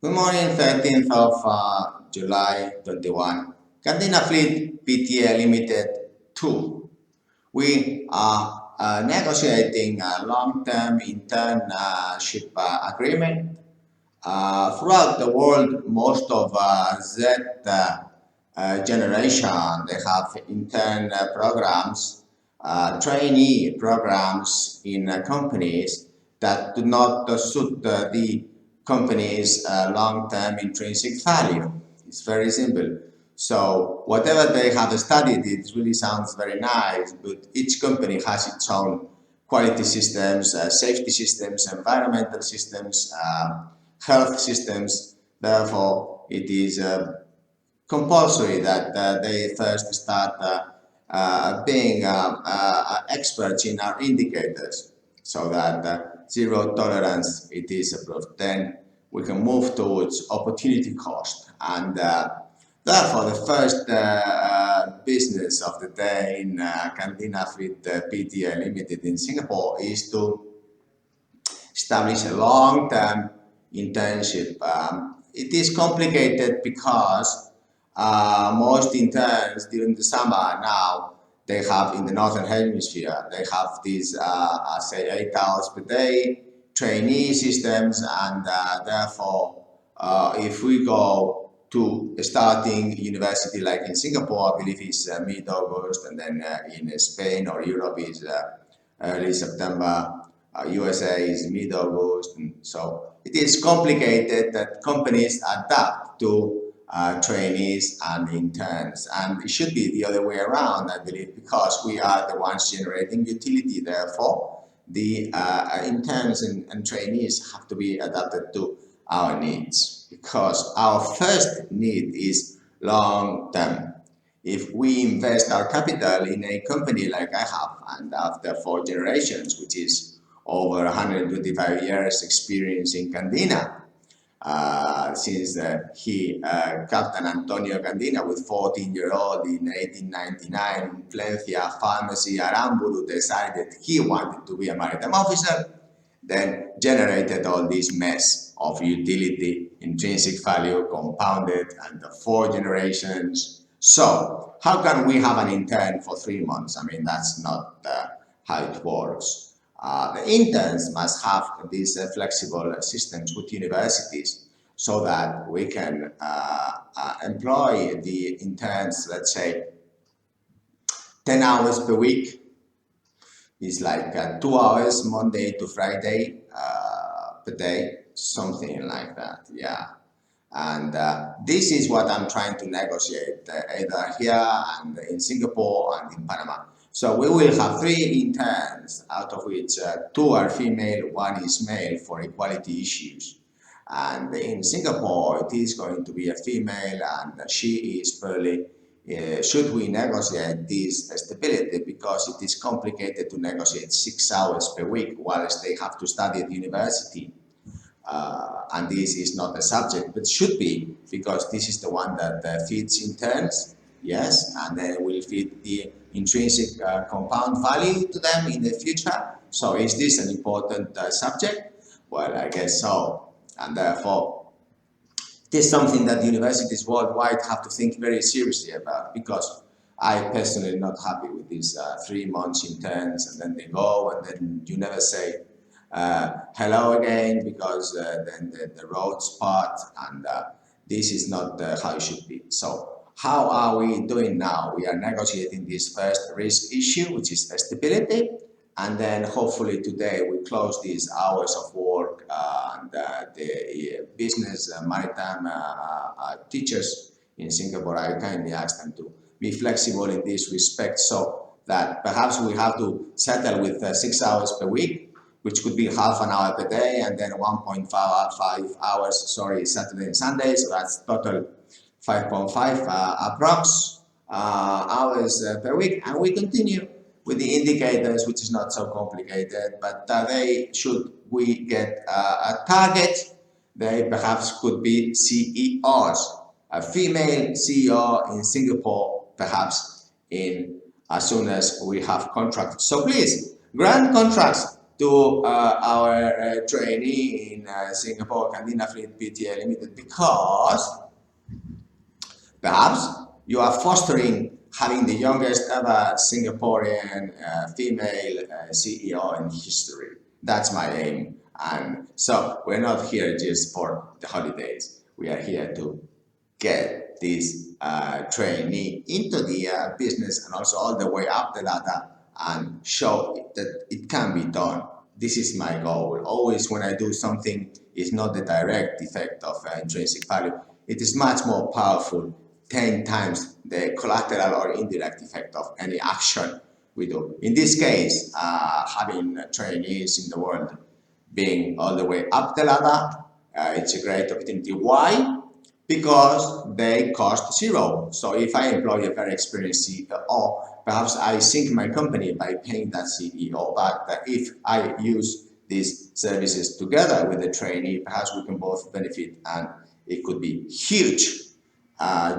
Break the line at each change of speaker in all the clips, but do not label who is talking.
Good morning, 13th of July 21. Candina Fleet Pte Ltd. 2. We are negotiating a long-term internship agreement. Throughout the world, most of Z generation, they have intern programs, trainee programs in companies that do not suit the company's long-term intrinsic value. It's very simple. So whatever they have studied, it really sounds very nice, but each company has its own quality systems, safety systems, environmental systems, health systems. Therefore, it is compulsory that they first start being experts in our indicators, so that zero tolerance it is approved. Then we can move towards opportunity cost, and therefore the first business of the day in Candina Fleet Pte Ltd in Singapore is to establish a long-term internship. It is complicated because most interns during the summer now, they have in the northern hemisphere, they have these say 8 hours per day trainee systems, and therefore if we go to a starting university like in Singapore, I believe it's mid-August, and then in Spain or Europe is early September. USA is mid-August, and so it is complicated that companies adapt to trainees and interns, and it should be the other way around, I believe, because we are the ones generating utility. Therefore, the interns and trainees have to be adapted to our needs, because our first need is long-term. If we invest our capital in a company like I have, and after 4 generations, which is over 125 years experience in Candina, since Captain Antonio Candina, with 14-year-old in 1899 in Plencia Pharmacy, Aramburu, decided he wanted to be a maritime officer, then generated all this mess of utility, intrinsic value, compounded, and the 4 generations. So how can we have an intern for 3 months? I mean, that's not how it works. The interns must have these flexible systems with universities, so that we can employ the interns, let's say, 10 hours per week. It's like 2 hours Monday to Friday per day, something like that, yeah. And this is what I'm trying to negotiate, either here and in Singapore and in Panama. So we will have 3 interns, out of which 2 are female, 1 is male, for equality issues. And in Singapore, it is going to be a female, and she is fairly, should we negotiate this stability, because it is complicated to negotiate 6 hours per week whilst they have to study at university. And this is not a subject, but should be, because this is the one that feeds interns, yes, and then will feed the intrinsic compound value to them in the future. So is this an important subject? Well, I guess so. And therefore, it is something that universities worldwide have to think very seriously about, because I personally am not happy with these 3 months interns, and then they go, and then you never say hello again, because then the roads part, and this is not how it should be. So how are we doing now? We are negotiating this first risk issue, which is stability, and then hopefully today we close these hours of work, and the business maritime teachers in Singapore, I kindly ask them to be flexible in this respect, so that perhaps we have to settle with 6 hours per week, which could be half an hour per day, and then 1.5 hours, Saturday and Sunday, so that's total 5.5 approx hours per week. And we continue with the indicators, which is not so complicated, but we get a target, they perhaps could be CEOs, a female CEO in Singapore, perhaps as soon as we have contracts. So please, grant contracts to our trainee in Singapore, Candina Fleet Pte Ltd, because perhaps you are fostering having the youngest ever Singaporean female CEO in history. That's my aim. And so we're not here just for the holidays. We are here to get this trainee into the business and also all the way up the ladder and show that it can be done. This is my goal. Always when I do something, it's not the direct effect of intrinsic value. It is much more powerful, 10 times the collateral or indirect effect of any action we do. In this case, having trainees in the world being all the way up the ladder, it's a great opportunity. Why? Because they cost zero. So if I employ a very experienced CEO, perhaps I sink my company by paying that CEO. But if I use these services together with the trainee, perhaps we can both benefit, and it could be huge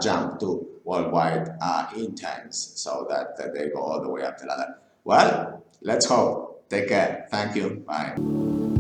jump to worldwide interns, so that they go all the way up the ladder. Well, let's hope. Take care. Thank you. Bye.